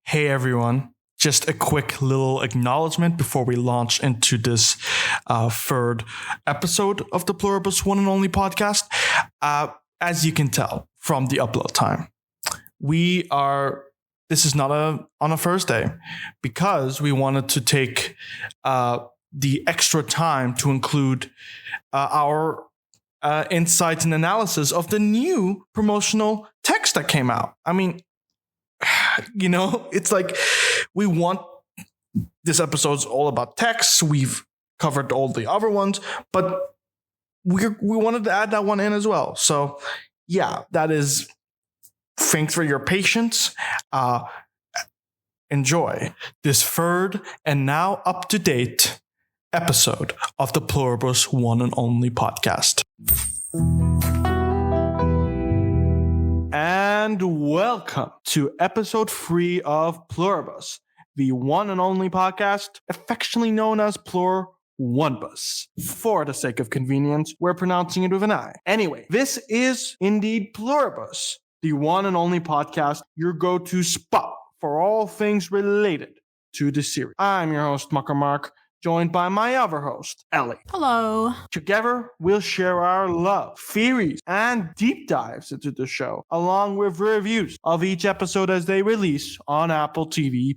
Hey everyone, just a quick little acknowledgement before we launch into this third episode of the Pluribus One and Only podcast. As you can tell from the upload time, this is not on a Thursday because we wanted to take the extra time to include our insights and analysis of the new promotional text that came out. I mean, it's like we want this episode's all about text. We've covered all the other ones, but we wanted to add that one in as well. So yeah, that is. Thanks for your patience. Enjoy this third and now up to date episode of the Pluribus One and Only podcast. And welcome to episode 3 of Pluribus, the one and only podcast affectionately known as Pluribus. For the sake of convenience, we're pronouncing it with an I. Anyway, this is indeed Pluribus, the one and only podcast, your go-to spot for all things related to the series. I'm your host, Makram, joined by my other host, Ele. Hello. Together, we'll share our love, theories, and deep dives into the show, along with reviews of each episode as they release on Apple TV+.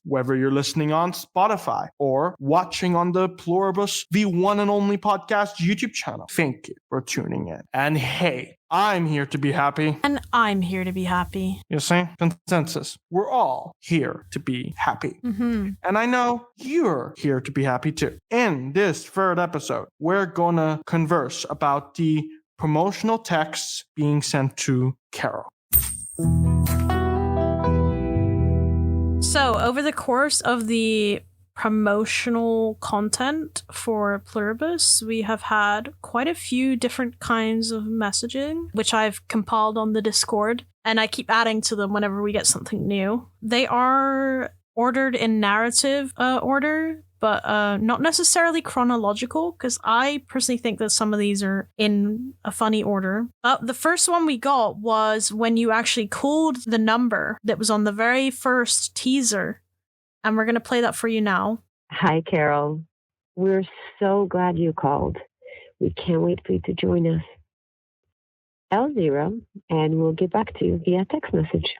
Whether you're listening on Spotify or watching on the Pluribus, the one and only podcast YouTube channel, thank you for tuning in. And hey, I'm here to be happy. And I'm here to be happy. You see? Consensus. We're all here to be happy. Mm-hmm. And I know you're here to be happy too. In this third episode, we're going to converse about the promotional texts being sent to Carol. So, over the course of the promotional content for Pluribus, we have had quite a few different kinds of messaging, which I've compiled on the Discord, and I keep adding to them whenever we get something new. They are ordered in narrative order, but not necessarily chronological, because I personally think that some of these are in a funny order. The first one we got was when you actually called the number that was on the very first teaser. And we're going to play that for you now. Hi, Carol. We're so glad you called. We can't wait for you to join us. L0, and we'll get back to you via text message.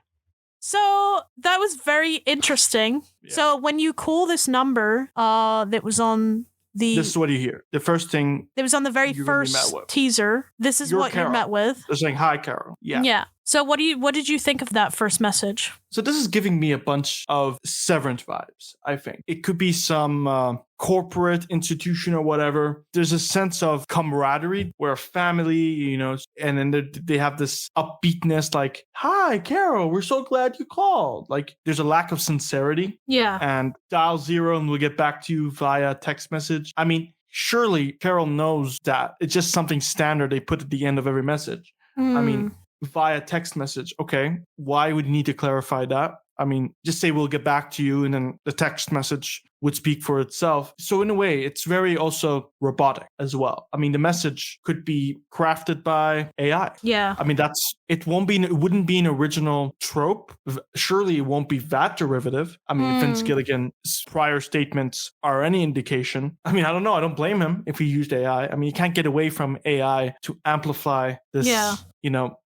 So that was very interesting. Yeah. So when you call this number that was on the... This is what you hear. The first thing... It was on the very first teaser. This is what Carol. You met with. They're saying, hi, Carol. Yeah. Yeah. So what did you think of that first message? So this is giving me a bunch of Severance vibes, I think. It could be some corporate institution or whatever. There's a sense of camaraderie. We're a family, and then they have this upbeatness like, hi, Carol, we're so glad you called. Like, there's a lack of sincerity. Yeah. And dial 0 and we'll get back to you via text message. I mean, surely Carol knows that. It's just something standard they put at the end of every message. I mean, via text message. Okay, why would you need to clarify that? I mean, just say we'll get back to you and then the text message would speak for itself. So in a way, it's very also robotic as well. I mean, the message could be crafted by AI. Yeah. I mean, it wouldn't be an original trope. Surely it won't be that derivative. I mean, if Vince Gilligan's prior statements are any indication, I mean, I don't know. I don't blame him if he used AI. I mean, you can't get away from AI to amplify this,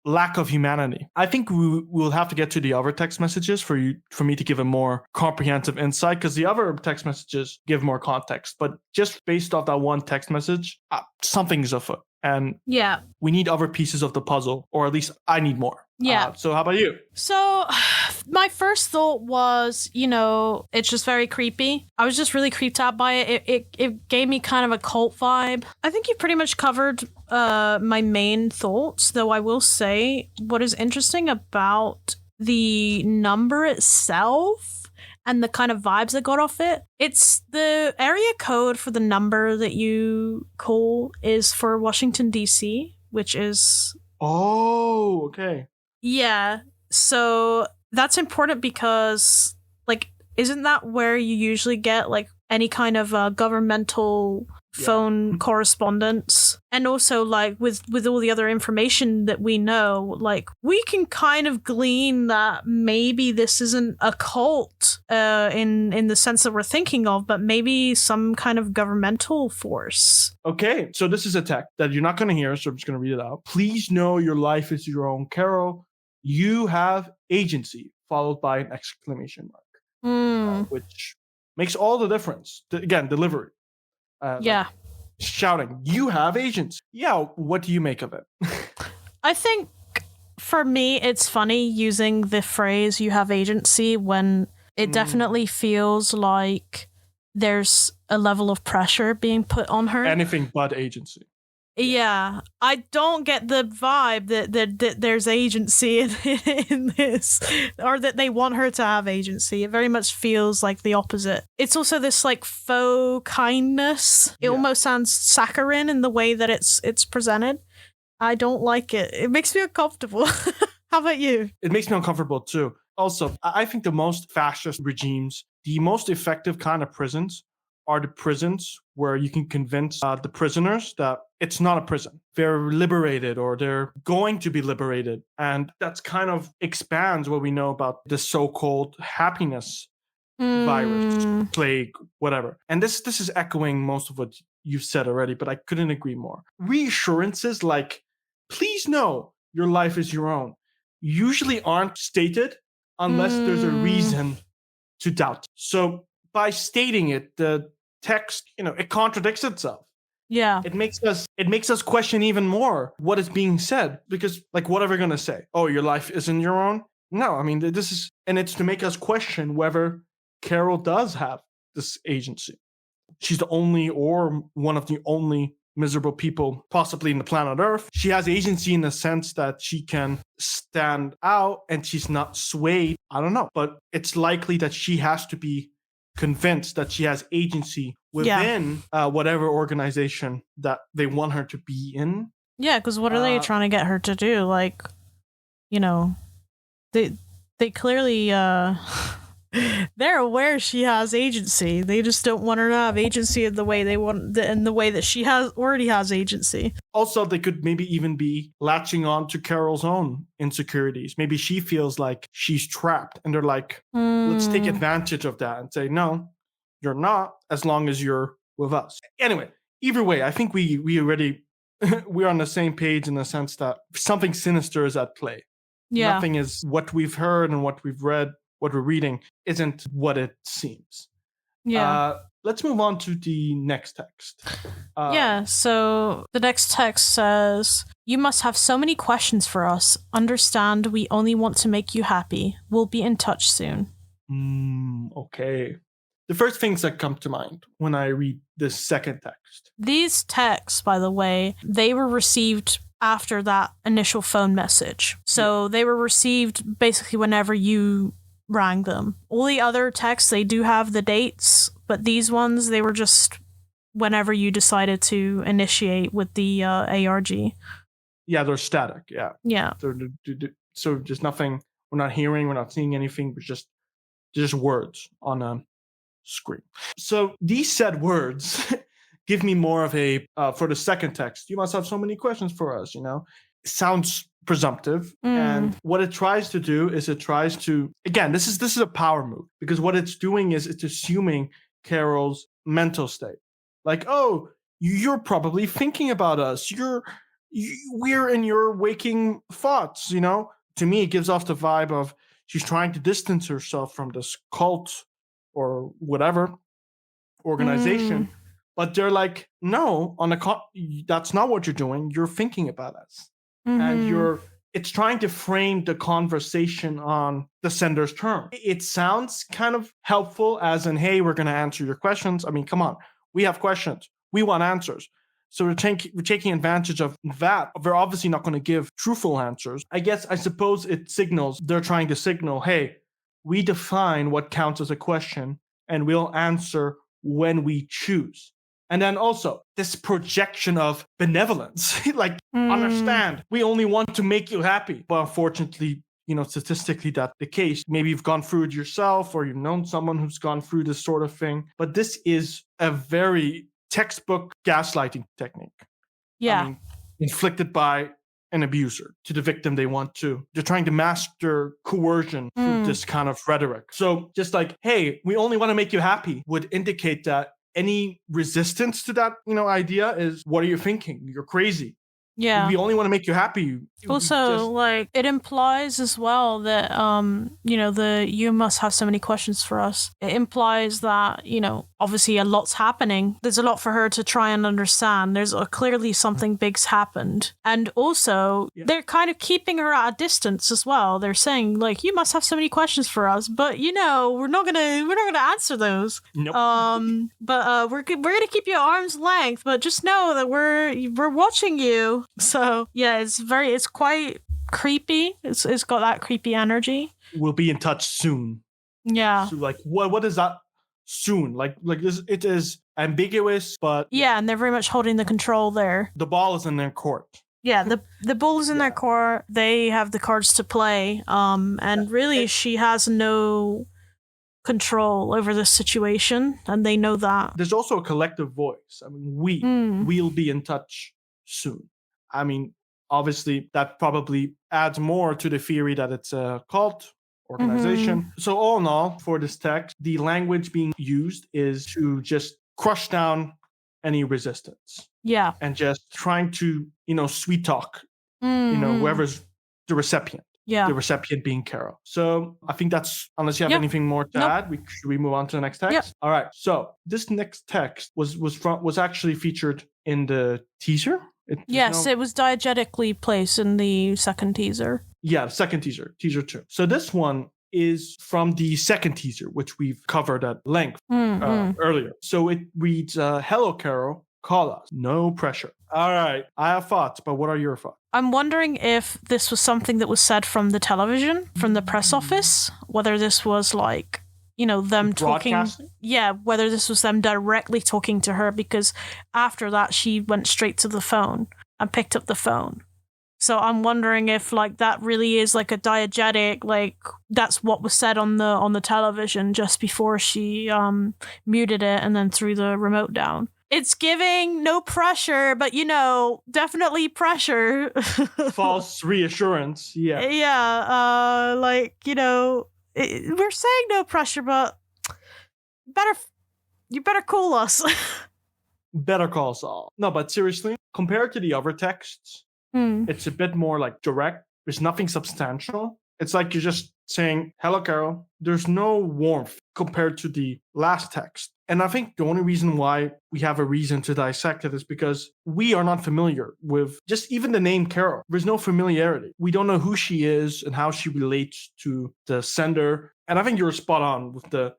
lack of humanity. I think we'll have to get to the other text messages for me to give a more comprehensive insight, because the other text messages give more context. But just based off that one text message, something's afoot. And yeah, we need other pieces of the puzzle, or at least I need more. Yeah. So how about you? So my first thought was, it's just very creepy. I was just really creeped out by it. It gave me kind of a cult vibe. I think you pretty much covered my main thoughts, though I will say what is interesting about the number itself and the kind of vibes I got off it. It's the area code for the number that you call is for Washington, D.C., which is... Oh, okay. Yeah. So that's important because, isn't that where you usually get, any kind of governmental phone correspondence, and also like with all the other information that we know, like we can kind of glean that maybe this isn't a cult in the sense that we're thinking of, but maybe some kind of governmental force. Okay, so this is a text that you're not going to hear, so I'm just going to read it out. Please know your life is your own, Carol. You have agency, followed by an exclamation mark, which makes all the difference. Again, delivery. Yeah. Shouting, you have agency. Yeah, what do you make of it? I think for me, it's funny using the phrase you have agency when it definitely feels like there's a level of pressure being put on her. Anything but agency. Yeah, I don't get the vibe that there's agency in this, or that they want her to have agency. It very much feels like the opposite. It's also this like faux kindness. It almost sounds saccharine in the way that it's presented. I don't like it. It makes me uncomfortable. How about you? It makes me uncomfortable too. Also, I think the most fascist regimes, the most effective kind of prisons are the prisons where you can convince the prisoners that it's not a prison. They're liberated or they're going to be liberated. And that's kind of expands what we know about the so-called happiness virus, plague, whatever. And this is echoing most of what you've said already, but I couldn't agree more. Reassurances like, please know your life is your own, usually aren't stated unless there's a reason to doubt. So by stating it, the text, it contradicts itself. Yeah. It makes us question even more what is being said, because like, what are we going to say? Oh, your life isn't your own? No, I mean, and it's to make us question whether Carol does have this agency. She's the only or one of the only miserable people possibly in the planet Earth. She has agency in the sense that she can stand out and she's not swayed. I don't know, but it's likely that she has to be convinced that she has agency within whatever organization that they want her to be in. Yeah, because what are they trying to get her to do? Like, they clearly they're aware she has agency. They just don't want her to have agency in the way they want, in the way that she already has agency. Also, they could maybe even be latching on to Carol's own insecurities. Maybe she feels like she's trapped, and they're like, let's take advantage of that and say, no, you're not, as long as you're with us. Anyway, either way, I think we already we're on the same page in the sense that something sinister is at play. Yeah. Nothing is what we've heard and what we've read, what we're reading isn't what it seems. Yeah. Let's move on to the next text. So the next text says, you must have so many questions for us. Understand, we only want to make you happy. We'll be in touch soon. Okay. The first things that come to mind when I read this second text. These texts, by the way, they were received after that initial phone message. So they were received basically whenever you rang them. All the other texts, they do have the dates, but these ones, they were just whenever you decided to initiate with the ARG. Yeah, they're static. Yeah. Yeah. So there's nothing, we're not hearing, we're not seeing anything, but just words on a screen. So these said words give me more of a, for the second text, you must have so many questions for us, It sounds presumptive. And what it tries to do is it tries to, again, this is a power move, because what it's doing is it's assuming Carol's mental state. Like, oh, you're probably thinking about us. We're in your waking thoughts, To me, it gives off the vibe of she's trying to distance herself from this cult or whatever organization. But they're like, no, that's not what you're doing. You're thinking about us. And it's trying to frame the conversation on the sender's term. It sounds kind of helpful as in, hey, we're going to answer your questions. I mean, come on, we have questions. We want answers. So we're taking advantage of that. They're obviously not going to give truthful answers. I suppose they're trying to signal, hey, we define what counts as a question and we'll answer when we choose. And then also this projection of benevolence, like, understand, we only want to make you happy. But unfortunately, statistically that's the case. Maybe you've gone through it yourself or you've known someone who's gone through this sort of thing. But this is a very textbook gaslighting technique. Yeah. I mean, inflicted by an abuser to the victim they want to. They're trying to master coercion through this kind of rhetoric. So just like, hey, we only want to make you happy would indicate that any resistance to that, idea is, what are you thinking? You're crazy. Yeah. We only want to make you happy. Also, like, it implies as well that, you must have so many questions for us. It implies that, obviously a lot's happening. There's a lot for her to try and understand. There's clearly something big's happened. And also, they're kind of keeping her at a distance as well. They're saying, like, you must have so many questions for us, but, we're not gonna answer those. Nope. But we're gonna keep you at arm's length, but just know that we're watching you. So yeah, it's quite creepy. It's got that creepy energy. We'll be in touch soon. Yeah. So like, what is that soon? Like this, it is ambiguous, but yeah, and they're very much holding the control there. The ball is in their court. Yeah, the ball is in their court. They have the cards to play. And really, she has no control over this situation, and they know that. There's also a collective voice. I mean, we'll be in touch soon. I mean, obviously, that probably adds more to the theory that it's a cult organization. So all in all, for this text, the language being used is to just crush down any resistance. Yeah. And just trying to, sweet talk, whoever's the recipient. Yeah. The recipient being Carol. So I think that's, unless you have anything more to add, should we move on to the next text? Yep. All right. So this next text was actually featured in the teaser. It was diegetically placed in the second teaser. Yeah, the second teaser 2. So this one is from the second teaser, which we've covered at length earlier. So it reads, hello, Carol, call us. No pressure. All right. I have thoughts, but what are your thoughts? I'm wondering if this was something that was said from the television, from the press office, whether this was like, them talking. Yeah, whether this was them directly talking to her, because after that, she went straight to the phone and picked up the phone. So I'm wondering if like that really is like a diegetic, like that's what was said on the television just before she muted it and then threw the remote down. It's giving no pressure, but definitely pressure. False reassurance. Yeah. Yeah. We're saying no pressure, but you better call us. Better call Saul. No, but seriously, compared to the other texts, it's a bit more like direct. There's nothing substantial. It's like you're just saying, hello, Carol. There's no warmth compared to the last text. And I think the only reason why we have a reason to dissect it is because we are not familiar with just even the name Carol. There's no familiarity. We don't know who she is and how she relates to the sender. And I think you're spot on with the,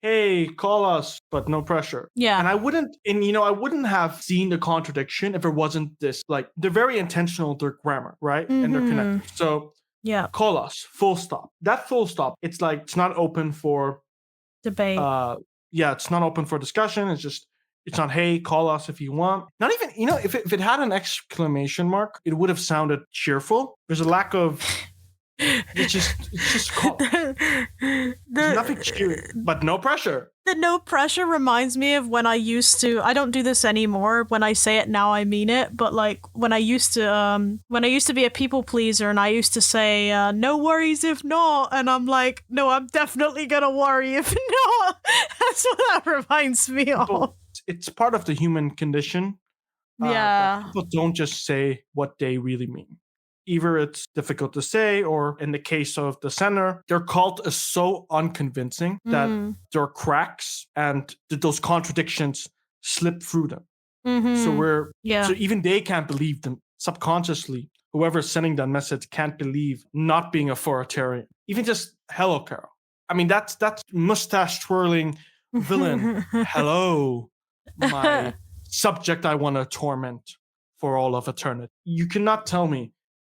hey, call us, but no pressure. Yeah. And I wouldn't have seen the contradiction if it wasn't this, like, they're very intentional with their grammar, right? And they're connected. So yeah, call us, full stop. That full stop, it's like, it's not open for debate. It's not open for discussion. It's not, hey, call us if you want. Not even, if it had an exclamation mark, it would have sounded cheerful. There's a lack of, it's just call. There's nothing cheery, but no pressure. The no pressure reminds me of when I don't do this anymore. When I say it now, I mean it. But like when I used to be a people pleaser and I used to say, no worries if not. And I'm like, no, I'm definitely going to worry if not. That's what that reminds me of. It's part of the human condition. Yeah. People don't just say what they really mean. Either it's difficult to say, or in the case of the sender, their cult is so unconvincing that there are cracks and those contradictions slip through them. So even they can't believe them subconsciously. Whoever's sending that message can't believe not being authoritarian. Even just hello, Carol. I mean, that's mustache twirling villain. Hello, my subject I want to torment for all of eternity. You cannot tell me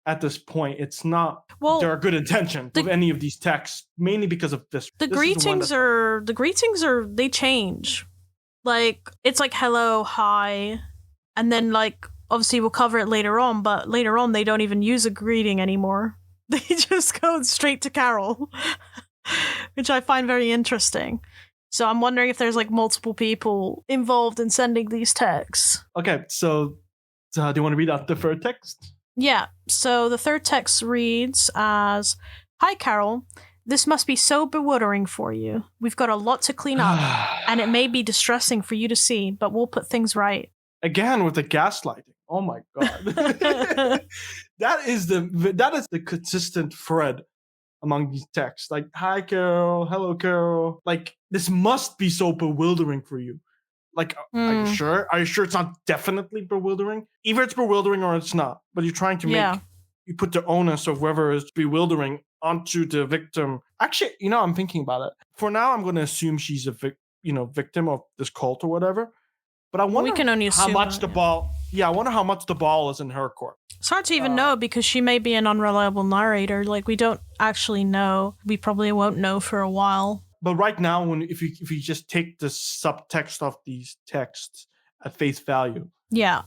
at this point it's not there are good intentions with any of these texts, mainly because of this. The greetings they change. Like it's like hello, hi, and then like obviously we'll cover it later on, but later on they don't even use a greeting anymore. They just go straight to Carol, which I find very interesting. So I'm wondering if there's like multiple people involved in sending these texts. Okay, so do you want to read out the third text? Yeah, so the third text reads as, "Hi, Carol. This must be so bewildering for you. We've got a lot to clean up, and it may be distressing for you to see, but we'll put things right." Again with the gaslighting. Oh my god. that is the consistent thread among these texts. Like, hi Carol, hello Carol. Like, this must be so bewildering for you. Like, are you sure? Are you sure it's not definitely bewildering? Either it's bewildering or it's not. But you're trying to you put the onus of whether it's bewildering onto the victim. Actually, I'm thinking about it. For now, I'm going to assume she's a victim of this cult or whatever. But I wonder we can only how much the ball. Yeah, I wonder how much the ball is in her court. It's hard to even know because she may be an unreliable narrator. Like, we don't actually know. We probably won't know for a while. But right now, if you just take the subtext of these texts at face value,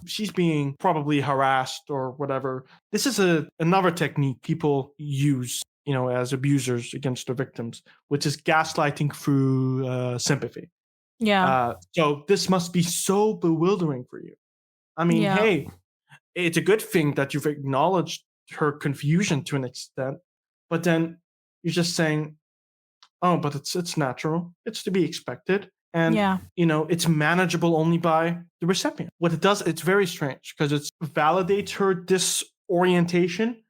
she's being probably harassed or whatever. This is another technique people use, as abusers against their victims, which is gaslighting through sympathy. Yeah. So this must be so bewildering for you. I mean, hey, it's a good thing that you've acknowledged her confusion to an extent, but then you're just saying, oh, but it's natural. It's to be expected. And, it's manageable only by the recipient. What it does, it's very strange because it validates her disorientation,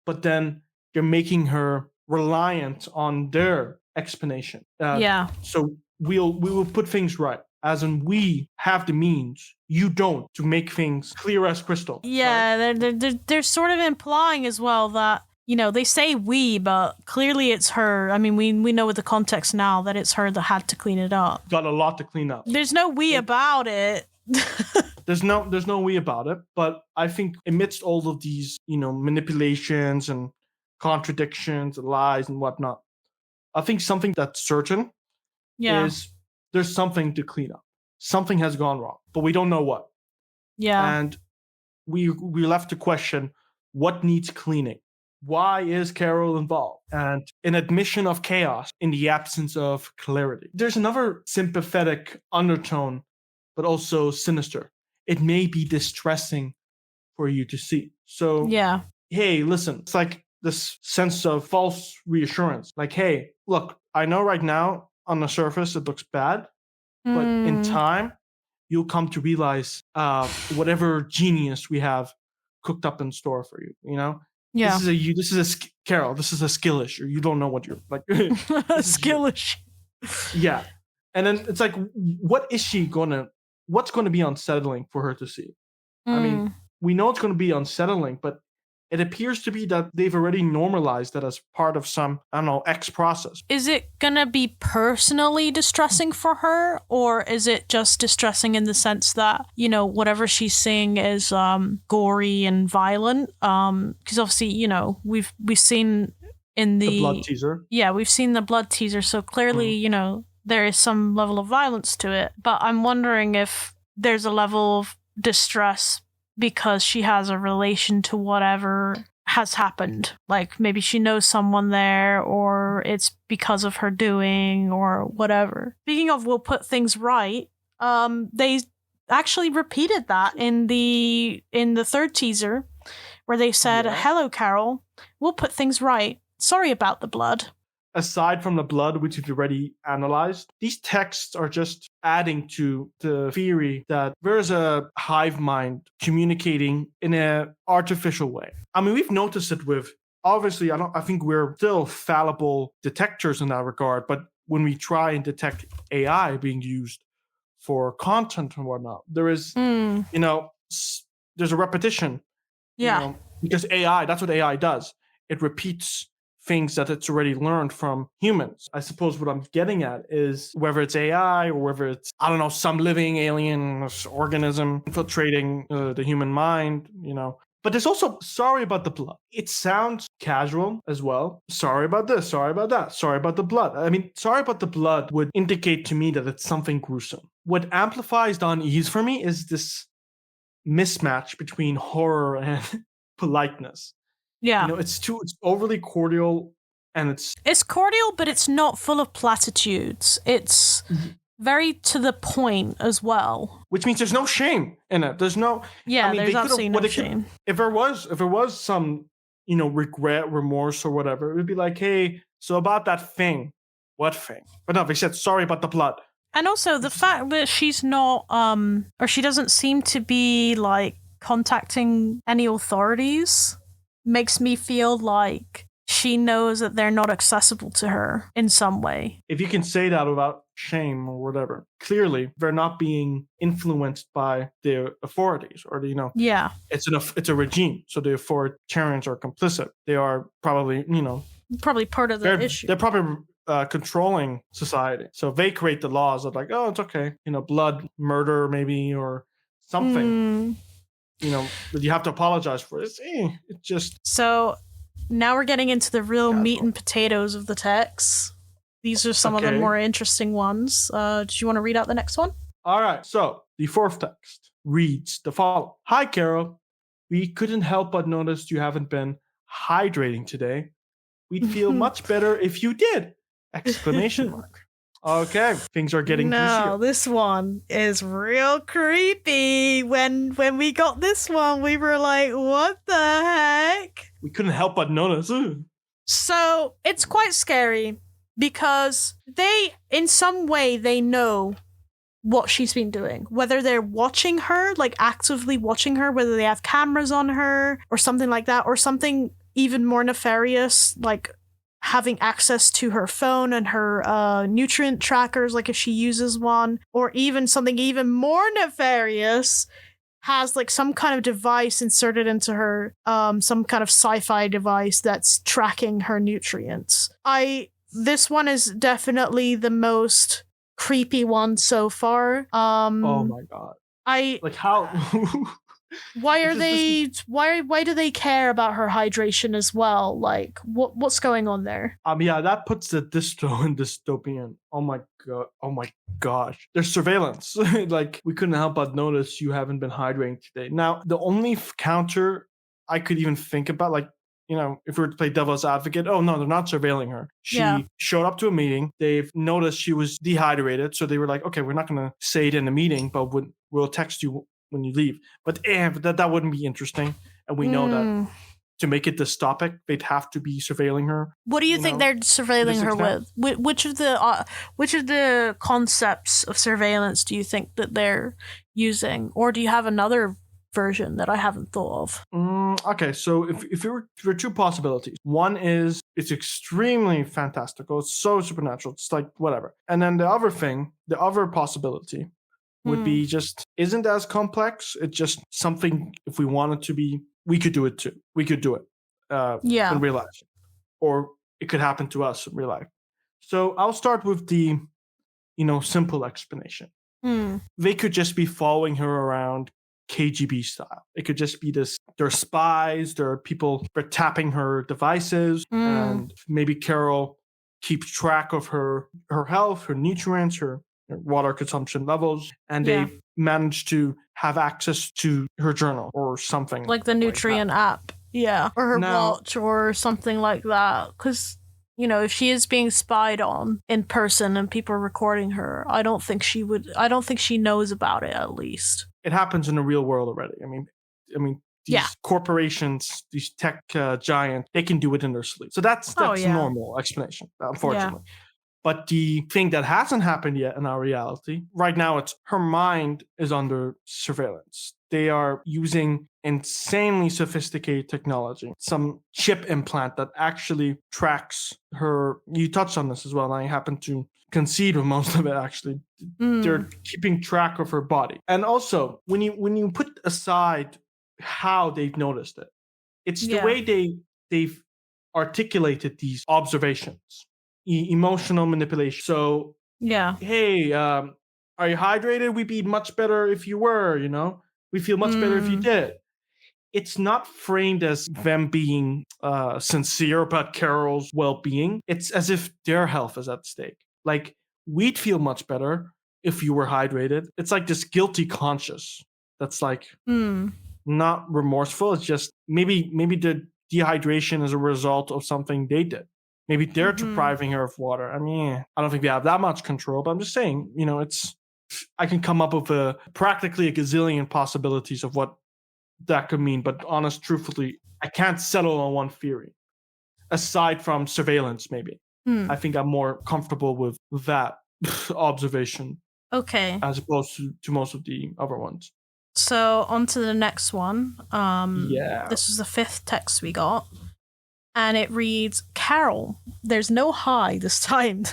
but then you're making her reliant on their explanation. So we will put things right. As in, we have the means, you don't, to make things clear as crystal. Yeah, they're sort of implying as well that, they say we, but clearly it's her. I mean, we know with the context now that it's her that had to clean it up. Got a lot to clean up. There's no we about it. There's no we about it. But I think amidst all of these, manipulations and contradictions and lies and whatnot, I think something that's certain is there's something to clean up. Something has gone wrong, but we don't know what. Yeah. And we left to question what needs cleaning. Why is Carol involved? And an admission of chaos in the absence of clarity. There's another sympathetic undertone, but also sinister. It may be distressing for you to see. So, hey, listen, it's like this sense of false reassurance. Like, hey, look, I know right now on the surface it looks bad, but in time, you'll come to realize whatever genius we have cooked up in store for you, Yeah. This is a Carol. This is a skill issue. You don't know what you're like. A skill issue. Yeah, and then it's like, what's gonna be unsettling for her to see? I mean, we know it's gonna be unsettling, but it appears to be that they've already normalized that as part of some, I don't know, X process. Is it gonna be personally distressing for her, or is it just distressing in the sense that, whatever she's saying is gory and violent? Because obviously, we've seen in the blood teaser. Yeah, we've seen the blood teaser, so clearly, there is some level of violence to it. But I'm wondering if there's a level of distress because she has a relation to whatever has happened. Like, maybe she knows someone there, or it's because of her doing, or whatever. Speaking of we'll put things right, they actually repeated that in the third teaser, where they said, hello, Carol, we'll put things right. Sorry about the blood. Aside from the blood, which we've already analyzed, these texts are just adding to the theory that there's a hive mind communicating in an artificial way. I mean, we've noticed it with, obviously, I think we're still fallible detectors in that regard, but when we try and detect AI being used for content and whatnot, there is, there's a repetition. Yeah. Because AI, that's what AI does. It repeats things that it's already learned from humans. I suppose what I'm getting at is whether it's AI or whether it's, I don't know, some living alien organism infiltrating the human mind, But there's also sorry about the blood. It sounds casual as well. Sorry about this, sorry about that, sorry about the blood. I mean, sorry about the blood would indicate to me that it's something gruesome. What amplifies the unease for me is this mismatch between horror and politeness. Yeah. It's overly cordial And it's cordial, but it's not full of platitudes. It's very to the point as well. Which means there's no shame in it. There's no. Yeah, I mean, there's absolutely no shame. If there was some, regret, remorse, or whatever, it would be like, hey, so about that thing, what thing? But no, they said sorry about the blood. And also the fact that she's not, or she doesn't seem to be like contacting any authorities, makes me feel like she knows that they're not accessible to her in some way. If you can say that without shame or whatever, clearly they're not being influenced by the authorities or Yeah. It's a regime, so the authoritarians are complicit. They are probably probably part of the issue. They're probably controlling society, so they create the laws of like, oh, it's okay, blood, murder, maybe, or something. But you have to apologize for it. It's just so. Now we're getting into the real meat and potatoes of the text. These are some of the more interesting ones. Do you want to read out the next one? All right. So the fourth text reads the following. Hi, Carol. We couldn't help but notice you haven't been hydrating today. We'd feel much better if you did! Exclamation mark. Okay, things are getting juicier. This one is real creepy. When we got this one, we were like, what the heck? We couldn't help but notice. So, it's quite scary because in some way, they know what she's been doing. Whether they're watching her, like actively watching her, whether they have cameras on her or something like that, or something even more nefarious, like having access to her phone and her nutrient trackers, like if she uses one, or even something even more nefarious, has like some kind of device inserted into her, some kind of sci-fi device that's tracking her nutrients. This one is definitely the most creepy one so far. Oh my god! How? Why do they care about her hydration as well? Like, what's going on there? Yeah, that puts the dystro in dystopian. Oh my gosh. There's surveillance. Like, we couldn't help but notice you haven't been hydrating today. Now, the only counter I could even think about, like, if we were to play devil's advocate, oh no, they're not surveilling her. She showed up to a meeting. They've noticed she was dehydrated. So they were like, okay, we're not going to say it in the meeting, but we'll text you when you leave. But that wouldn't be interesting. And we know that to make it dystopic, they'd have to be surveilling her. What do you think they're surveilling her with? Which of the concepts of surveillance do you think that they're using? Or do you have another version that I haven't thought of? Okay, so if there were two possibilities. One is it's extremely fantastical. It's so supernatural. It's like whatever. And then the other possibility would be just isn't as complex. It's just something, if we wanted to be, we could do it too. We could do it in real life. Or it could happen to us in real life. So I'll start with the, simple explanation. They could just be following her around KGB style. It could just be this, there are spies, there are people, they're tapping her devices, and maybe Carol keeps track of her health, her nutrients, her water consumption levels, and they've managed to have access to her journal or something. Like the nutrient app. Yeah. Or her watch or something like that. Because, if she is being spied on in person and people are recording her, I don't think she knows about it, at least. It happens in the real world already. I mean, these corporations, these tech giants, they can do it in their sleep. So that's a normal explanation, unfortunately. Yeah. But the thing that hasn't happened yet in our reality, right now, it's her mind is under surveillance. They are using insanely sophisticated technology, some chip implant that actually tracks her. You touched on this as well, and I happen to concede with most of it, actually. They're keeping track of her body. And also, when you put aside how they've noticed it, it's the way they've articulated these observations. Emotional manipulation. So, hey, are you hydrated? We'd be much better if you were, we feel much better if you did. It's not framed as them being sincere about Carol's well-being. It's as if their health is at stake. Like, we'd feel much better if you were hydrated. It's like this guilty conscience that's like not remorseful. It's just maybe the dehydration is a result of something they did. Maybe they're depriving her of water. I mean, I don't think we have that much control, but I'm just saying, I can come up with practically a gazillion possibilities of what that could mean. But truthfully, I can't settle on one theory. Aside from surveillance, maybe. I think I'm more comfortable with that observation. Okay. As opposed to most of the other ones. So on to the next one. Yeah. This is the 5th text we got. And it reads, Carol, there's no hi this time.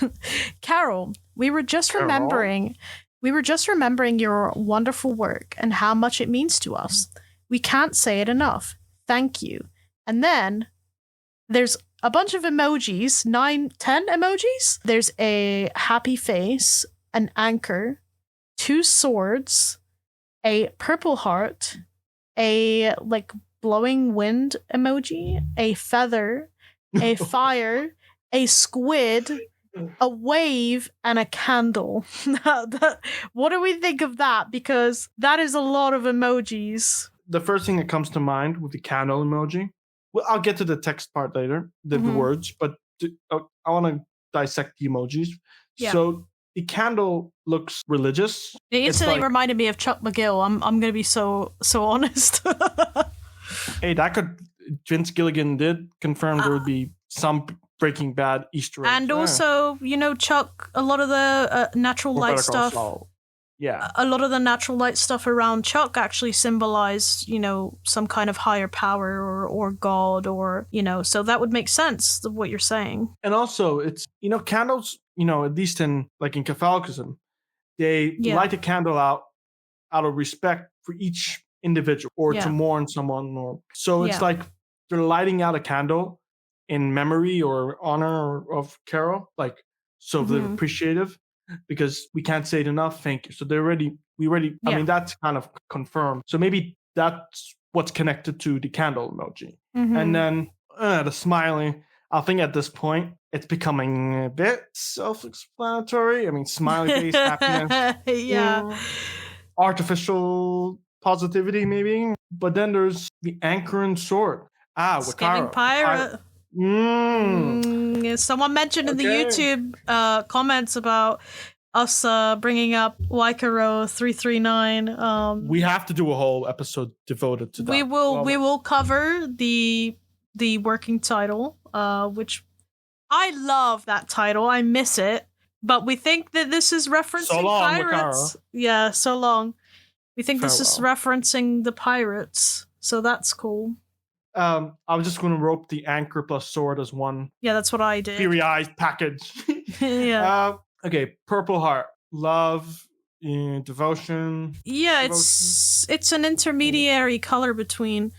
Carol, we were just remembering your wonderful work and how much it means to us. We can't say it enough. Thank you. And then there's a bunch of emojis, 9, 10 emojis. There's a happy face, an anchor, 2 swords, a purple heart, a blowing wind emoji, a feather, a fire, a squid, a wave, and a candle. What do we think of that? Because that is a lot of emojis. The first thing that comes to mind with the candle emoji, well, I'll get to the text part later, the words, but I want to dissect the emojis. Yeah. So the candle looks religious. It instantly reminded me of Chuck McGill. I'm going to be so honest. Hey, Vince Gilligan did confirm there would be some Breaking Bad Easter eggs. And also, Chuck, a lot of the natural light stuff. Yeah. A lot of the natural light stuff around Chuck actually symbolize, some kind of higher power or God or, so that would make sense of what you're saying. And also it's, candles, at least in Catholicism, they light a candle out of respect for each individual or to mourn someone. So it's like they're lighting out a candle in memory or honor of Carol, they're appreciative. Because we can't say it enough, thank you. So I mean, that's kind of confirmed. So maybe that's what's connected to the candle emoji. And then the smiling, I think at this point, it's becoming a bit self-explanatory. I mean, smiley face, happiness. Artificial positivity, maybe. But then there's the anchor and sword. Skimming pirate. Someone mentioned in the YouTube comments about us bringing up Waikaro 339. We have to do a whole episode devoted to that. We will cover the working title, which I love that title. I miss it, but we think that this is referencing pirates. Wakara. Yeah, so long. We think this is referencing the pirates, so that's cool. I was just going to rope the anchor plus sword as one. Yeah, that's what I did. Theorized package. Yeah. Okay, purple heart, love, devotion. Yeah, it's an intermediary color between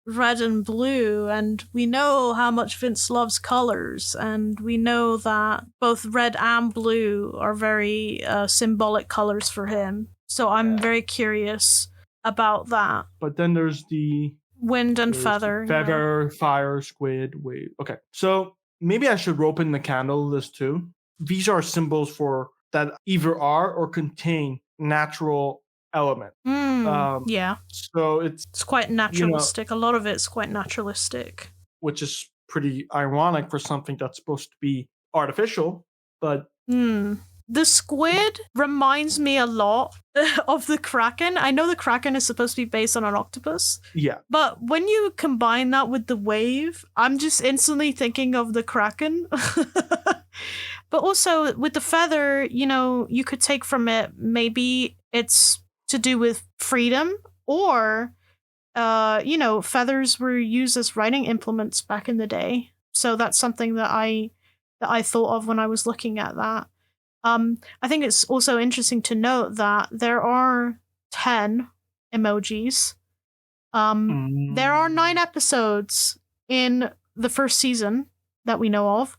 red and blue, and we know how much Vince loves colors, and we know that both red and blue are very symbolic colors for him. So I'm very curious about that. But then there's the wind and feather. Feather, fire, squid, wave. Okay, so maybe I should rope in the candle list too. These are symbols for that either are or contain natural element. Yeah. So it's quite naturalistic. A lot of it's quite naturalistic. Which is pretty ironic for something that's supposed to be artificial, but... The squid reminds me a lot of the Kraken. I know the Kraken is supposed to be based on an octopus. Yeah. But when you combine that with the wave, I'm just instantly thinking of the Kraken. But also with the feather, you could take from it, maybe it's to do with freedom or, feathers were used as writing implements back in the day. So that's something that I thought of when I was looking at that. I think it's also interesting to note that there are 10 emojis. There are 9 episodes in the first season that we know of.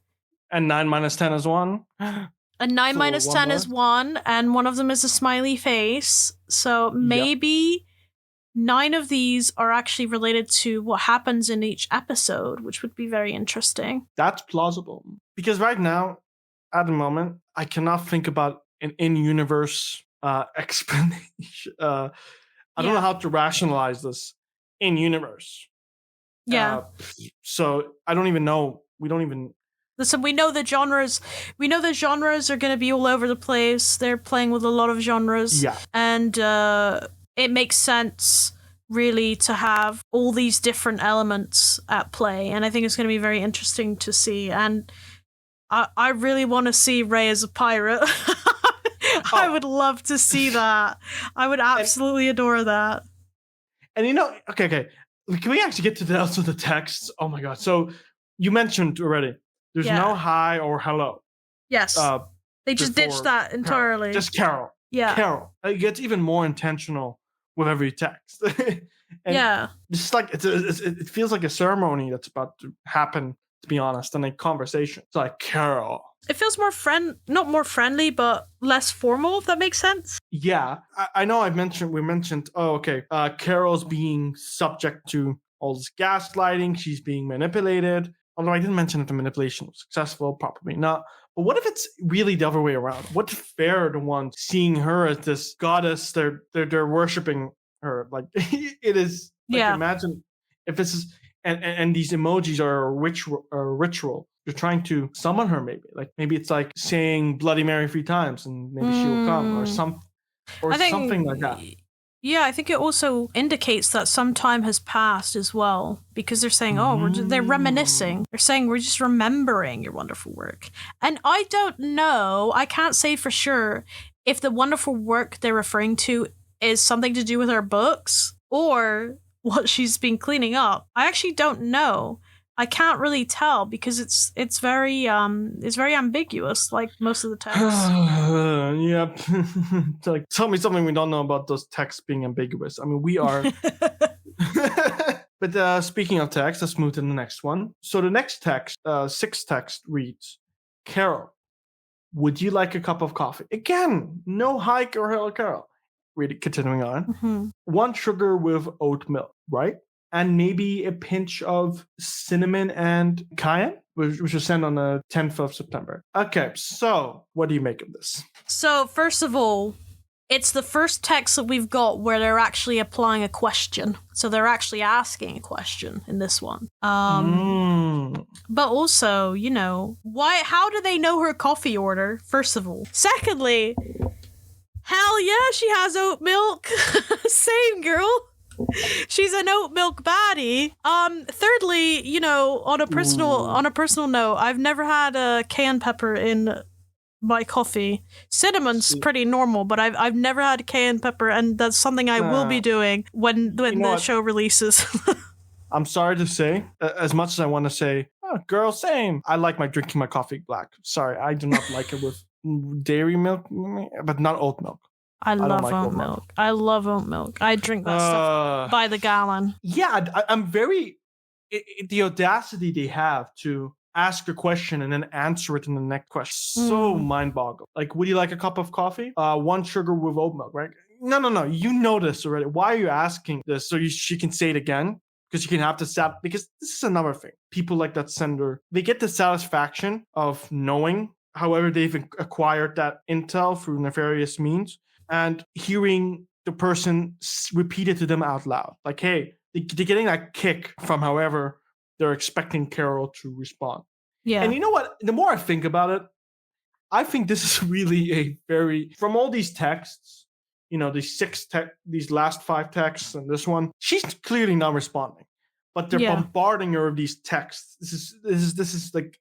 And 9 minus 10 is 1? And 9 minus 10 is 1, and one of them is a smiley face. So maybe 9 of these are actually related to what happens in each episode, which would be very interesting. That's plausible. Because right now, at the moment, I cannot think about an in-universe explanation. I don't know how to rationalize this in-universe. Yeah. So I don't even know. We don't even... Listen, we know the genres. We know the genres are going to be all over the place. They're playing with a lot of genres. Yeah. And it makes sense, really, to have all these different elements at play. And I think it's going to be very interesting to see. And I really want to see Rey as a pirate. I would love to see that. I would absolutely adore that. And okay. Can we actually get to also the texts? Oh my god. So you mentioned already, there's no hi or hello. Yes. They just ditched that entirely. Carol. Just Carol. Yeah. Carol. It gets even more intentional with every text. And it's like it feels like a ceremony that's about to happen, to be honest, and a conversation. It's like Carol. It feels more not more friendly, but less formal, if that makes sense. Yeah. I know we mentioned, Carol's being subject to all this gaslighting. She's being manipulated. Although I didn't mention that the manipulation was successful, probably not. But what if it's really the other way around? What if they're the ones seeing her as this goddess? They're worshiping her. Like it is. Like, imagine if this is and these emojis are a ritual. You're trying to summon her, maybe. Like maybe it's like saying Bloody Mary 3 times, and maybe she will come, or something like that. Yeah, I think it also indicates that some time has passed as well, because they're saying, they're reminiscing. They're saying, we're just remembering your wonderful work. And I don't know, I can't say for sure if the wonderful work they're referring to is something to do with her books or what she's been cleaning up. I actually don't know. I can't really tell because it's very ambiguous, like most of the text. Yep. It's like, tell me something we don't know about those texts being ambiguous. I mean, we are. But speaking of text, let's move to the next one. So the next text, sixth text reads, Carol, would you like a cup of coffee? Again, no hike or hello, Carol. Continuing on. Mm-hmm. 1 sugar with oat milk, right? And maybe a pinch of cinnamon and cayenne, which was sent on the 10th of September. Okay, so what do you make of this? So, first of all, it's the first text that we've got where they're actually applying a question. So they're actually asking a question in this one. But also, how do they know her coffee order, first of all? Secondly, hell yeah, she has oat milk. Same, girl. She's an oat milk baddie. Thirdly, on a personal note, I've never had a cayenne pepper in my coffee. Cinnamon's pretty normal, but I've never had cayenne pepper, and that's something I will be doing when the show releases. I'm sorry to say, as much as I want to say, girl, same. I like drinking my coffee black. Sorry, I do not like it with dairy milk, but not oat milk. I love oat milk. I love oat milk. I drink that stuff by the gallon. Yeah, I'm very... the audacity they have to ask a question and then answer it in the next question. So mind-boggling. Like, would you like a cup of coffee? 1 sugar with oat milk, right? No. You know this already. Why are you asking this? So she can say it again? Because you can have to because this is another thing. People like that sender, they get the satisfaction of knowing, however they've acquired that intel through nefarious means, and hearing the person repeat it to them out loud. Like, hey, they're getting that kick from however they're expecting Carol to respond. Yeah. And you know what? The more I think about it, I think this is really from all these texts, these last 5 texts and this one, she's clearly not responding. But they're bombarding her with these texts. This is like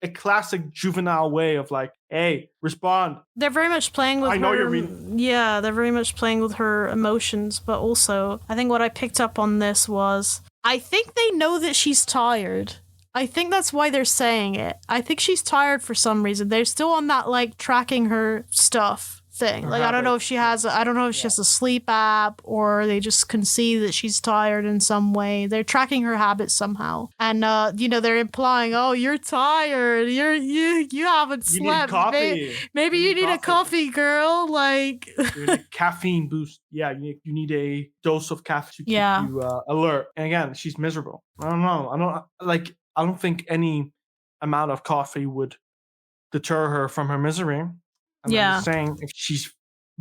a classic juvenile way of like, hey, respond. They're very much playing with they're very much playing with her emotions, but also I think what I picked up on this was I think they know that she's tired. I think that's why they're saying it. I think she's tired for some reason. They're still on that like tracking her stuff thing. Like, I don't know if she has a sleep app, or they just can see that she's tired in some way. They're tracking her habits somehow. And they're implying, oh, you're tired. You haven't slept. Maybe you need a coffee, girl. Like, you need a caffeine boost. Yeah, you need a dose of caffeine to keep you alert. And again, she's miserable. I don't know. I don't think any amount of coffee would deter her from her misery. I'm just saying, if she's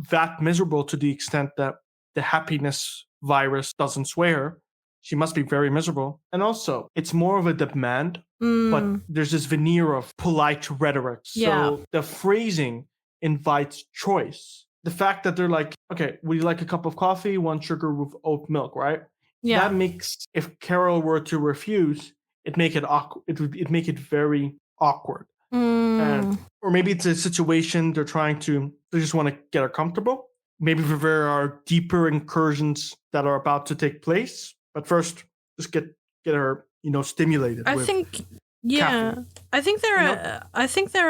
that miserable to the extent that the happiness virus doesn't sway her, she must be very miserable. And also, it's more of a demand, but there's this veneer of polite rhetoric. So the phrasing invites choice. The fact that they're like, okay, would you like a cup of coffee, 1 sugar with oat milk, right? Yeah. That makes, if Carol were to refuse, it'd make it awkward. It'd make it very awkward. Or maybe it's a situation they just want to get her comfortable. Maybe there are deeper incursions that are about to take place. But first, just get her, stimulated. I think they're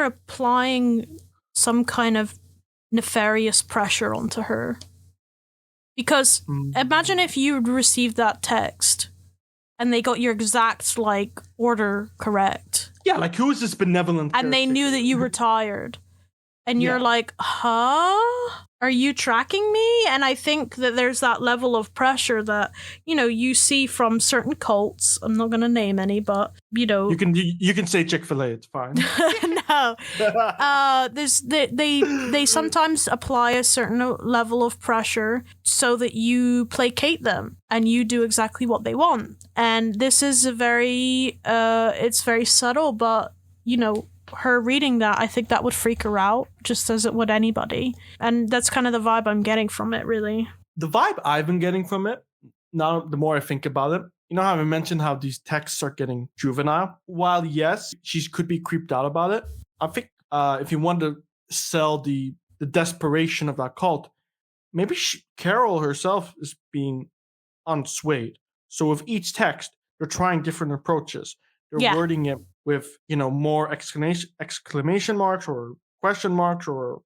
applying some kind of nefarious pressure onto her. Because imagine if you'd received that text and they got your exact order correct. Yeah, who is this benevolent? And they knew that you were tired. And you're like, huh? Are you tracking me? And I think that there's that level of pressure that, you see from certain cults. I'm not going to name any, but, You can say Chick-fil-A, it's fine. No. They sometimes apply a certain level of pressure so that you placate them and you do exactly what they want. And this is it's very subtle, but, her reading that, I think that would freak her out, just as it would anybody. And that's kind of the vibe I'm getting from it, really. The vibe I've been getting from it, now the more I think about it, how I mentioned how these texts are getting juvenile? While yes, she could be creeped out about it, I think if you want to sell the desperation of that cult, maybe Carol herself is being unswayed. So with each text, they're trying different approaches. They're wording it with, more exclamation marks or question marks or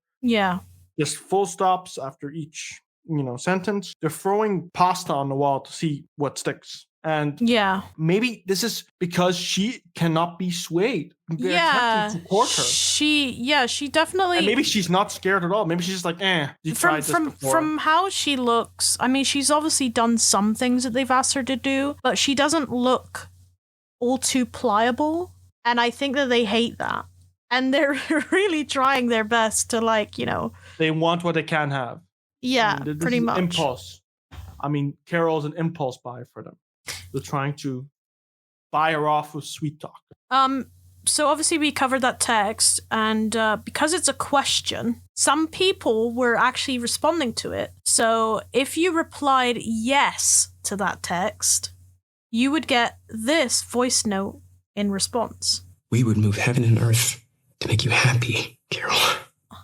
just full stops after each, sentence. They're throwing pasta on the wall to see what sticks. And maybe this is because she cannot be swayed. They're attempting to support her. She definitely... And maybe she's not scared at all. Maybe she's just like, you tried this before. From how she looks, I mean, she's obviously done some things that they've asked her to do, but she doesn't look all too pliable. And I think that they hate that. And they're really trying their best to They want what they can have. Yeah, pretty much. Impulse. I mean, Carol's an impulse buy for them. They're trying to buy her off with sweet talk. So obviously we covered that text, and because it's a question, some people were actually responding to it. So if you replied yes to that text, you would get this voice note in response. We would move heaven and earth to make you happy, Carol.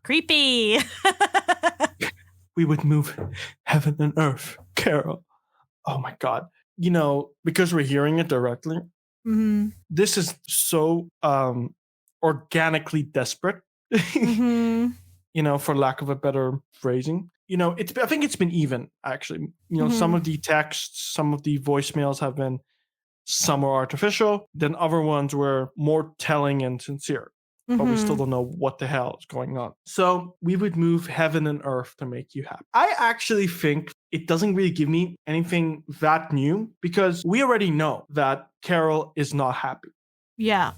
Creepy. We would move heaven and earth, Carol. Oh my God. Because we're hearing it directly, this is so organically desperate, for lack of a better phrasing. I think it's been even, actually. Some of the texts, some of the voicemails have been, some are artificial, then other ones were more telling and sincere. But we still don't know what the hell is going on. So we would move heaven and earth to make you happy. I actually think it doesn't really give me anything that new because we already know that Carol is not happy. Yeah.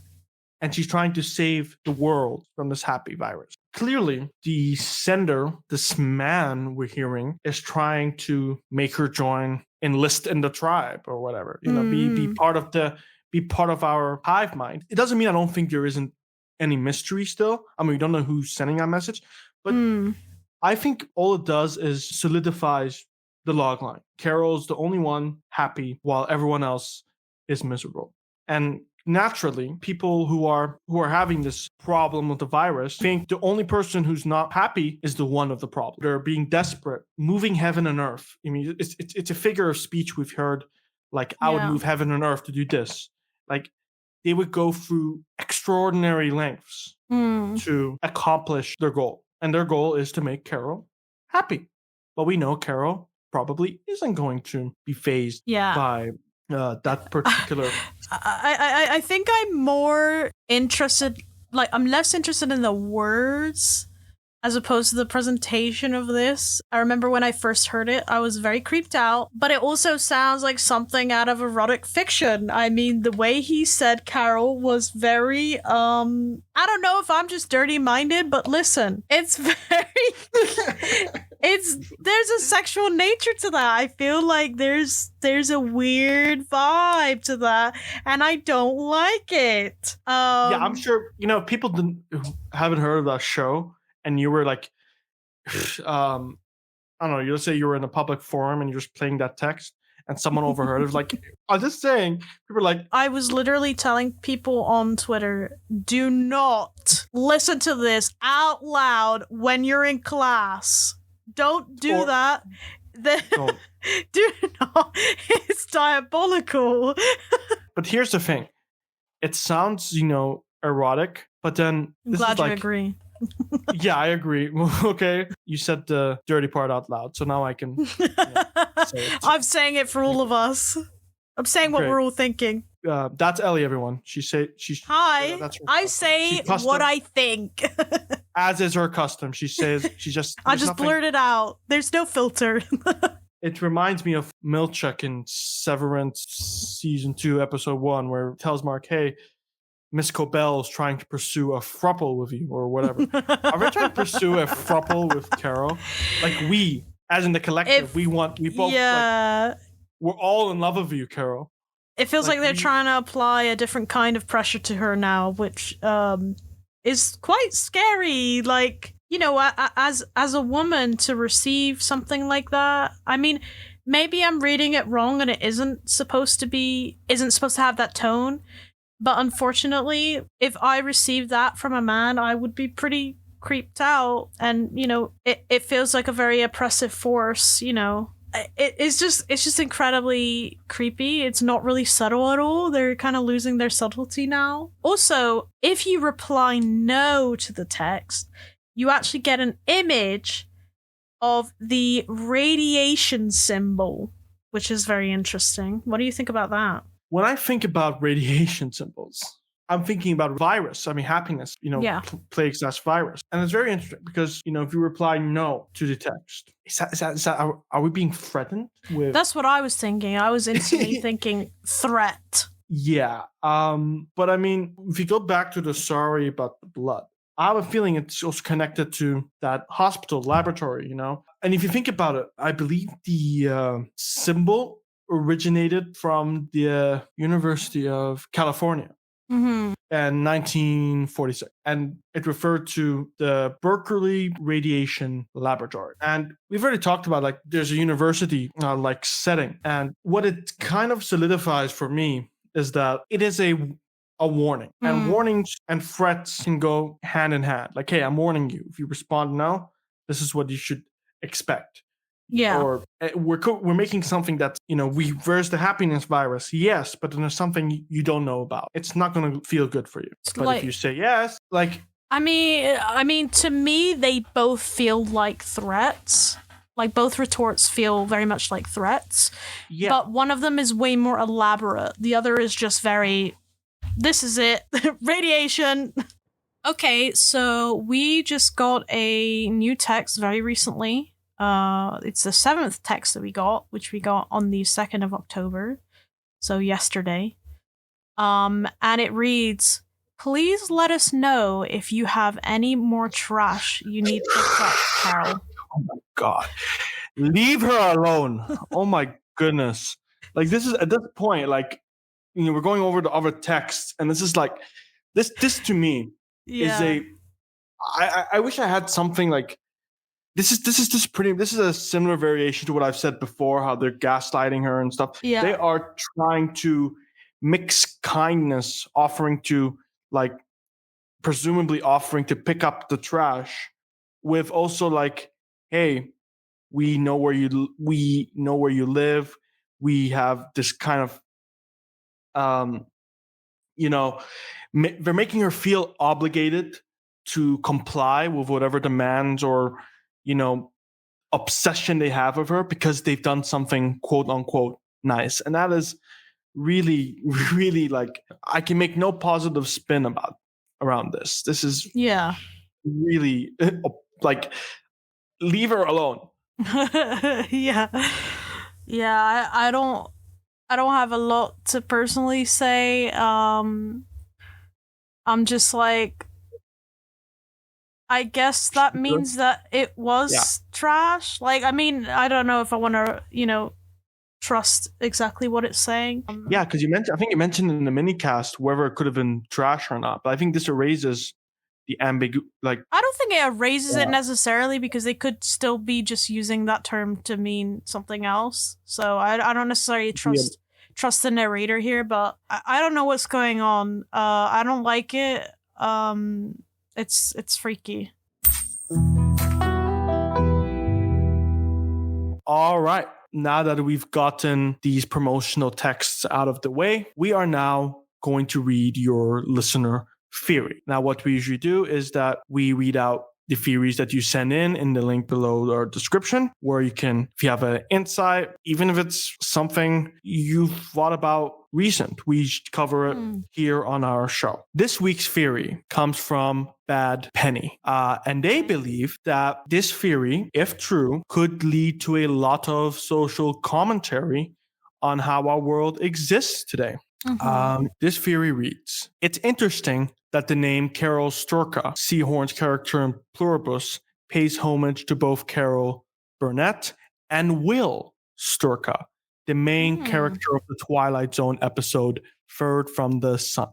And she's trying to save the world from this happy virus. Clearly, the sender, this man we're hearing, is trying to make her enlist in the tribe or whatever. Be part of our hive mind. It doesn't mean I don't think there isn't any mystery still. I mean, we don't know who's sending that message, but I think all it does is solidifies the log line. Carol's the only one happy while everyone else is miserable. And naturally, people who are having this problem with the virus think the only person who's not happy is the one of the problem. They're being desperate, moving heaven and earth. I mean, it's a figure of speech we've heard, I would move heaven and earth to do this. They would go through extraordinary lengths to accomplish their goal. And their goal is to make Carol happy. But we know Carol probably isn't going to be fazed by that particular... I think I'm more interested... I'm less interested in the words as opposed to the presentation of this. I remember when I first heard it, I was very creeped out, but it also sounds like something out of erotic fiction. I mean, the way he said Carol was very, I don't know if I'm just dirty-minded, but listen, it's very, there's a sexual nature to that. I feel like there's a weird vibe to that, and I don't like it. Yeah, I'm sure people haven't heard of that show, and you were like, I don't know. You'll say you were in a public forum and you're just playing that text, and someone overheard it. Like, I'm just saying, people are like, I was literally telling people on Twitter, do not listen to this out loud when you're in class. Don't do that. Don't. Do not. It's diabolical. But here's the thing. It sounds, erotic, but then I'm this glad is you like, agree. yeah, I agree. Okay. You said the dirty part out loud, so now I can say it. I'm saying it for all of us. I'm saying what Great. we're all thinking. That's Ellie, everyone. She's Hi. that's her I custom. say She's custom. what I think. As is her custom. She says I just blurt it out. There's no filter. It reminds me of Milchek in Severance season 2, episode 1, where it tells Mark, hey, Miss Cobell is trying to pursue a throuple with you, or whatever. Are we trying to pursue a throuple with Carol? Like, we, as in the collective, we both, yeah. we're all in love with you, Carol. It feels like they're trying to apply a different kind of pressure to her now, which is quite scary. Like, as a woman to receive something like that. I mean, maybe I'm reading it wrong and it isn't supposed to have that tone. But unfortunately, if I received that from a man, I would be pretty creeped out. And, it feels like a very oppressive force, It's just incredibly creepy. It's not really subtle at all. They're kind of losing their subtlety now. Also, if you reply no to the text, you actually get an image of the radiation symbol, which is very interesting. What do you think about that? When I think about radiation symbols, I'm thinking about virus. I mean, happiness, plagues us virus. And it's very interesting because, if you reply no to the text, is that are we being threatened with? That's what I was thinking. I was instantly thinking threat. Yeah. But I mean, if you go back to the sorry about the blood, I have a feeling it's also connected to that hospital laboratory, And if you think about it, I believe the symbol originated from the University of California. Mm-hmm. In 1946, and it referred to the Berkeley Radiation Laboratory. And we've already talked about there's a university setting, and what it kind of solidifies for me is that it is a warning, and warnings and threats can go hand in hand. Like, hey, I'm warning you. If you respond no, this is what you should expect. Yeah. Or we're making something that, we verse the happiness virus, yes, but then there's something you don't know about. It's not going to feel good for you. But if you say yes, I mean, to me, they both feel like threats. Like, both retorts feel very much like threats. Yeah. But one of them is way more elaborate. The other is just very, this is it, radiation. Okay, so we just got a new text very recently. It's the 7th text that we got, which we got on the 2nd of October, so yesterday. And it reads, please let us know if you have any more trash you need picked up, Carol. Oh my God. Leave her alone. Oh my goodness. This is, at this point, we're going over the other texts, and this is this to me is I wish I had something this is a similar variation to what I've said before, how they're gaslighting her and stuff. Yeah. They are trying to mix kindness, presumably offering to pick up the trash, with also hey, we know where you live. We have this kind of they're making her feel obligated to comply with whatever demands or obsession they have of her because they've done something quote unquote nice. And that is really, really I can make no positive spin around this. This is really leave her alone. Yeah. I don't have a lot to personally say. I'm just I guess that means that it was trash. Like, I mean, I don't know if I want to, trust exactly what it's saying. Yeah, because I think you mentioned in the minicast whether it could have been trash or not, but I think this erases the ambiguity. Like, I don't think it erases it necessarily, because they could still be just using that term to mean something else. So I don't necessarily trust the narrator here, but I don't know what's going on. I don't like it. It's freaky. All right. Now that we've gotten these promotional texts out of the way, we are now going to read your listener theory. Now, what we usually do is that we read out the theories that you send in the link below our description, where you can, if you have an insight, even if it's something you've thought about recent, we cover it here on our show. This week's theory comes from Bad Penny, and they believe that this theory, if true, could lead to a lot of social commentary on how our world exists today. This theory reads, it's interesting that the name Carol Sturka, Seahorn's character in Pluribus, pays homage to both Carol Burnett and Will Sturka, the main character of the Twilight Zone episode Third from the Sun.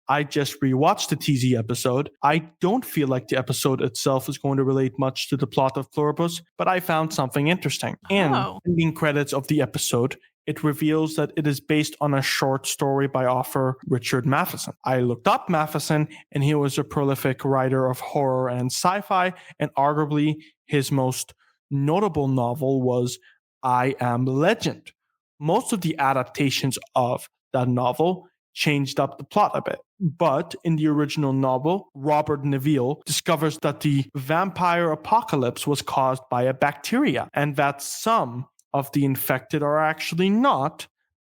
I just rewatched the TZ episode. I don't feel like the episode itself is going to relate much to the plot of Pluribus, but I found something interesting. In ending credits of the episode, it reveals that it is based on a short story by author Richard Matheson. I looked up Matheson, and he was a prolific writer of horror and sci-fi, and arguably his most notable novel was I Am Legend. Most of the adaptations of that novel changed up the plot a bit. But in the original novel, Robert Neville discovers that the vampire apocalypse was caused by a bacteria, and that some of the infected are actually not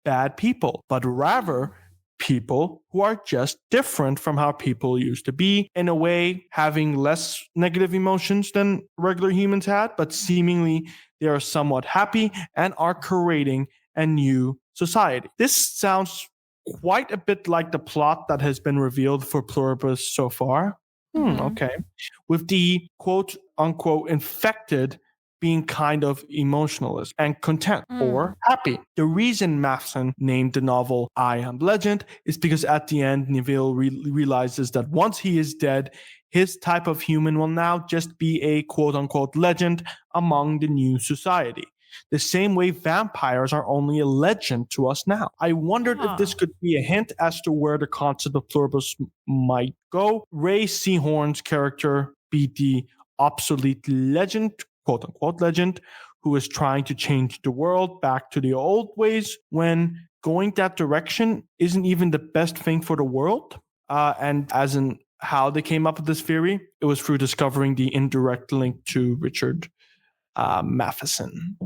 bad people, but rather people who are just different from how people used to be, in a way having less negative emotions than regular humans had, but seemingly they are somewhat happy and are creating a new society. This sounds quite a bit like the plot that has been revealed for Pluribus so far. Okay. With the quote unquote infected being kind of emotionalist and content or happy. The reason Matheson named the novel I Am Legend is because at the end, Neville realizes that once he is dead, his type of human will now just be a quote-unquote legend among the new society. The same way vampires are only a legend to us now. I wondered if this could be a hint as to where the concept of Pluribus might go. Ray Seahorn's character be the obsolete legend, quote-unquote legend, who is trying to change the world back to the old ways when going that direction isn't even the best thing for the world. And as in how they came up with this theory, it was through discovering the indirect link to Richard Matheson.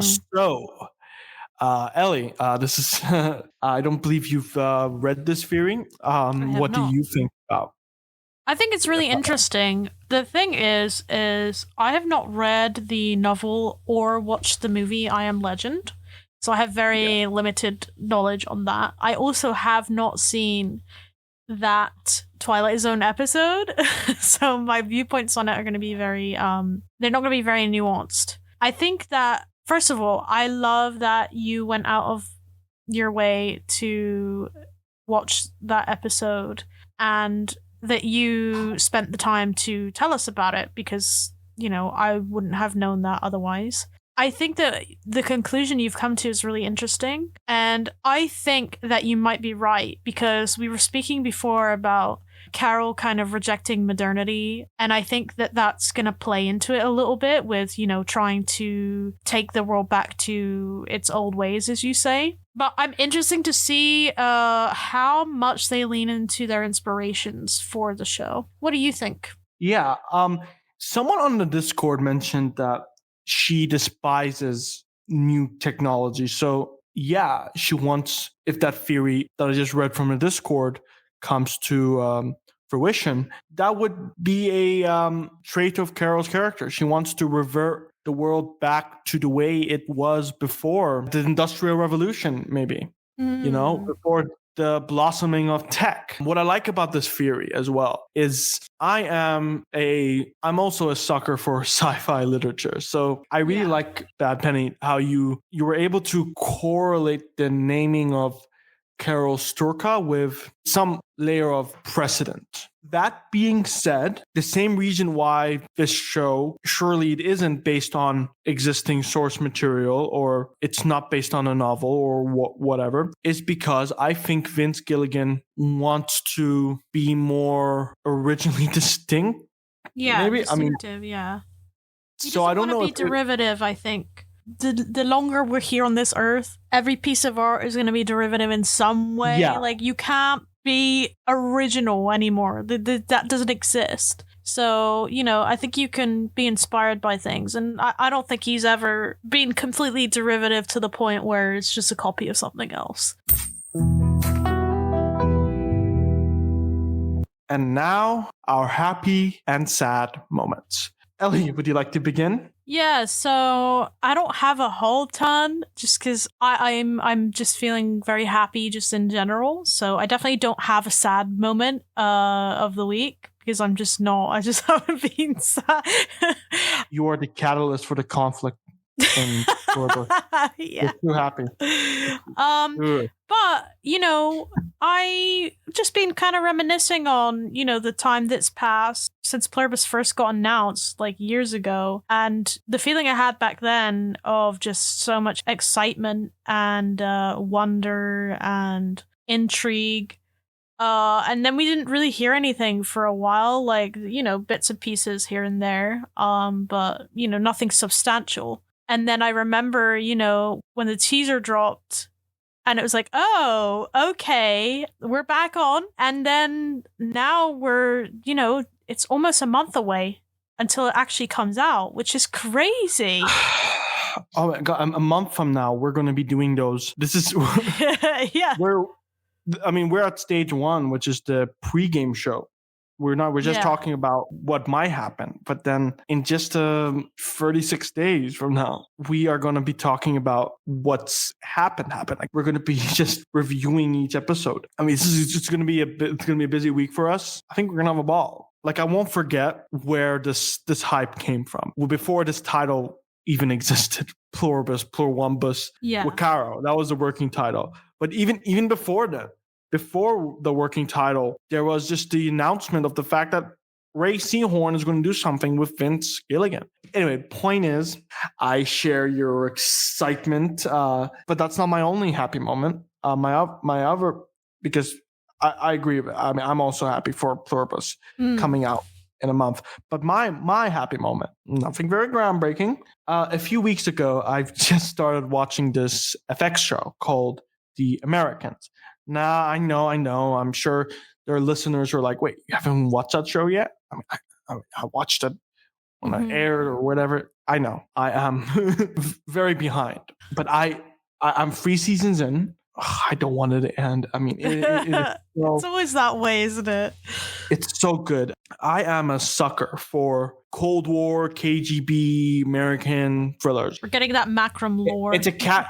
So, Ellie, this is I don't believe you've read this theory. What do you think about? I think it's really interesting. The thing is I have not read the novel or watched the movie I Am Legend, so I have very limited knowledge on that. I also have not seen that Twilight Zone episode, so my viewpoints on it are going to be very, they're not going to be very nuanced. I think that, first of all, I love that you went out of your way to watch that episode and that you spent the time to tell us about it, because, I wouldn't have known that otherwise. I think that the conclusion you've come to is really interesting, and I think that you might be right, because we were speaking before about Carol kind of rejecting modernity, and I think that that's going to play into it a little bit with, trying to take the world back to its old ways, as you say. But I'm interested to see how much they lean into their inspirations for the show. What do you think? Yeah, someone on the Discord mentioned that she despises new technology. So yeah, she wants, if that theory that I just read from the Discord comes to fruition, that would be a trait of Carol's character. She wants to revert the world back to the way it was before the Industrial Revolution, maybe. Before the blossoming of tech. What I like about this theory as well is I'm also a sucker for sci-fi literature. So I really like Bad Penny, how you were able to correlate the naming of Carol Sturka with some layer of precedent. That being said, the same reason why this show, surely it isn't based on existing source material or it's not based on a novel or whatever, is because I think Vince Gilligan wants to be more originally distinct. Yeah, maybe. distinctive, yeah. He So I don't know want to be derivative, I think. The longer we're here on this earth, every piece of art is going to be derivative in some way. Yeah. Like, you can't be original anymore. That doesn't exist. So, I think you can be inspired by things. And I don't think he's ever been completely derivative to the point where it's just a copy of something else. And now, our happy and sad moments. Ellie, would you like to begin? Yeah, so I don't have a whole ton just because I'm just feeling very happy just in general. So I definitely don't have a sad moment of the week because I just haven't been sad. You are the catalyst for the conflict in Pluribus. Yeah. You're too happy. But, I just been kind of reminiscing on, the time that's passed since Pluribus first got announced, like, years ago. And the feeling I had back then of just so much excitement and wonder and intrigue. And then we didn't really hear anything for a while, like, bits and pieces here and there. But, nothing substantial. And then I remember, when the teaser dropped, and it was like, oh, okay, we're back on. And then now we're, it's almost a month away until it actually comes out, which is crazy. Oh my God, a month from now, we're going to be doing those. This is, yeah. we're at stage 1, which is the pregame show. We're just talking about what might happen. But then in just 36 days from now, we are going to be talking about what's happened. Like, we're going to be just reviewing each episode. I mean, it's going to be a busy week for us. I think we're going to have a ball. Like, I won't forget where this hype came from. Well, before this title even existed, Pluribus, Pluribus, Wakaro. That was the working title. But even before that, before the working title, there was just the announcement of the fact that Ray Seahorn is going to do something with Vince Gilligan. Anyway, point is, I share your excitement, but that's not my only happy moment. My other, because I agree. I mean, I'm also happy for Pluribus coming out in a month. But my happy moment, nothing very groundbreaking. A few weeks ago, I've just started watching this FX show called The Americans. Nah, I know. I'm sure there are listeners who are like, wait, you haven't watched that show yet? I mean, I watched it when it aired or whatever. I know. I am very behind. But I'm 3 seasons in. Ugh, I don't want it to end. I mean, it's always that way, isn't it? It's so good. I am a sucker for Cold War, KGB, American thrillers. We're getting that Makram lore. It's a cat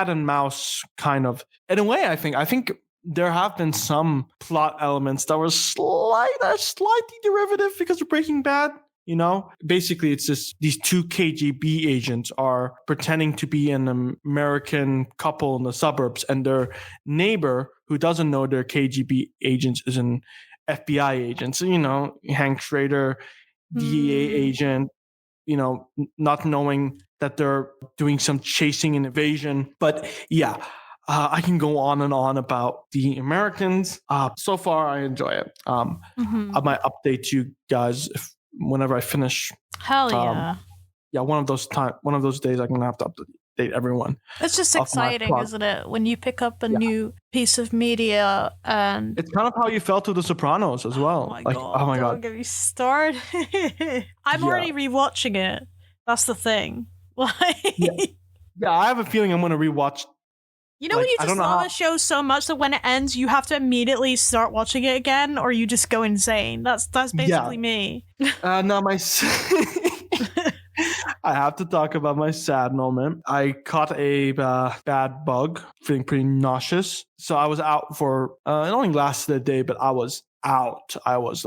and mouse kind of. In a way, I think there have been some plot elements that were slightly derivative because of Breaking Bad. Basically, it's just these 2 KGB agents are pretending to be an American couple in the suburbs, and their neighbor, who doesn't know they're KGB agents, is an FBI agent. So, Hank Schrader, DEA agent, not knowing that they're doing some chasing and evasion. But yeah, I can go on and on about The Americans. So far, I enjoy it. I might update you guys whenever I finish. Hell yeah. One of those days I'm gonna have to update everyone. It's just exciting, isn't it? When you pick up a new piece of media, and it's kind of how you felt to The Sopranos as well. Oh my god. Don't get me started. I'm already rewatching it. That's the thing. I have a feeling I'm gonna rewatch. When you just love a show so much that when it ends, you have to immediately start watching it again, or you just go insane. That's basically me. No, I have to talk about my sad moment. I caught a bad bug, feeling pretty nauseous. So I was out for, it only lasted a day, but I was out. I was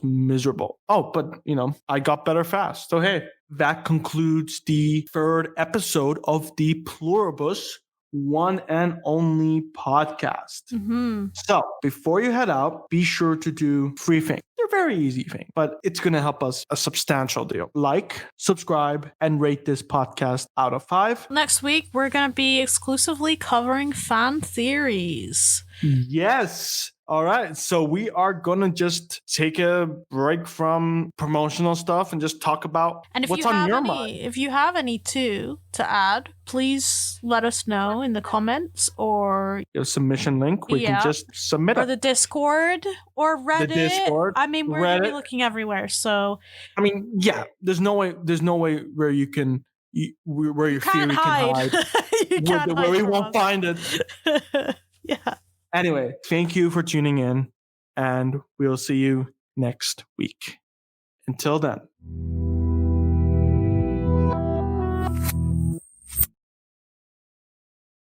miserable. Oh, but I got better fast. So hey, that concludes the third episode of the Pluribus one and only podcast. Mm-hmm. So before you head out, be sure to do 3 things. They're very easy things, but it's going to help us a substantial deal. Like, subscribe, and rate this podcast out of 5. Next week, we're going to be exclusively covering fan theories. Yes. All right. So we are going to just take a break from promotional stuff and just talk about what's on your mind. If you have any too to add, please let us know in the comments or a submission link. We can just submit or it. the Discord or Reddit. The Discord. I mean, we're going to be looking everywhere. So I mean, yeah, there's no way where you can where your theory can hide. You can't hide where we from won't us. find it. Yeah. Anyway, thank you for tuning in, and we'll see you next week. Until then.